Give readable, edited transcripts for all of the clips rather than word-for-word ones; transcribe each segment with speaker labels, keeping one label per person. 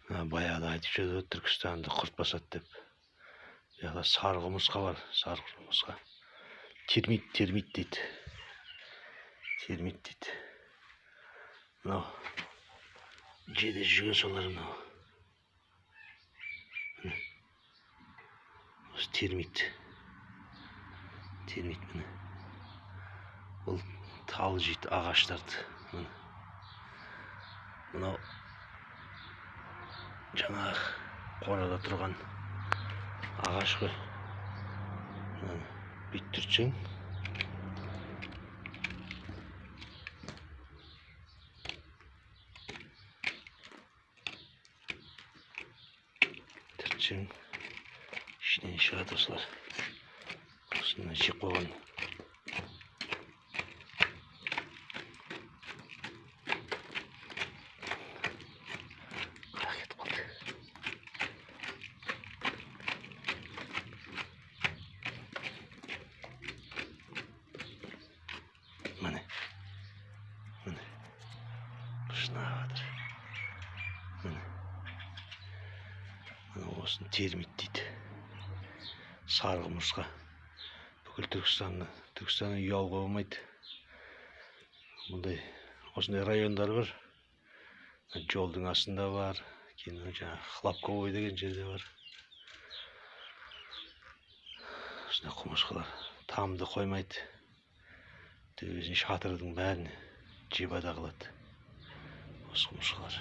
Speaker 1: Баяғыда айтып жүрді Түркістанды құрт басады деп. Яғни сары құмырсқа бар, сары құмырсқа. Термит дейді. Термит дейді. Мынау жерде жүрген солар мынау. Осы термит. Термит міне. Ол тал жейді ағаштарды. Мынау жаңағы қорада тұрған ағаш қой. Бүйтіп түртсең ішінен шығады осылар. Осыны жеп қойған. Міне. Шынағадыр. Міне. Осыны термит дейді. Сары құмырсқа. Бүкіл Түркістаннан ұялуға болмайды. Осындай райондар бар. Жолдың астында бар. Кейін Хлопковой деген жерде бар. Осындай құмырсқалар тамды қоймайды. Төбесін шатырдың бәріне жебада қылады. Осы құмырсқалар.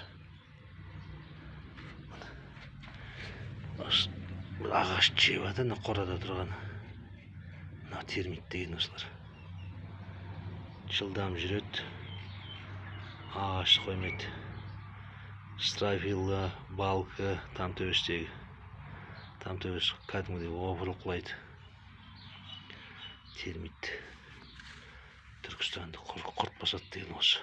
Speaker 1: Бір ағаш жебада қорада тұрған. Мынау термит деген осылар. Жылдам жүреді. Ағашты қоймайды. Строфила, балка, там төбестегі. Там төбесі кәдімгідей опырылып құлайды. Термит. Түркістанды құрт басады деген осы.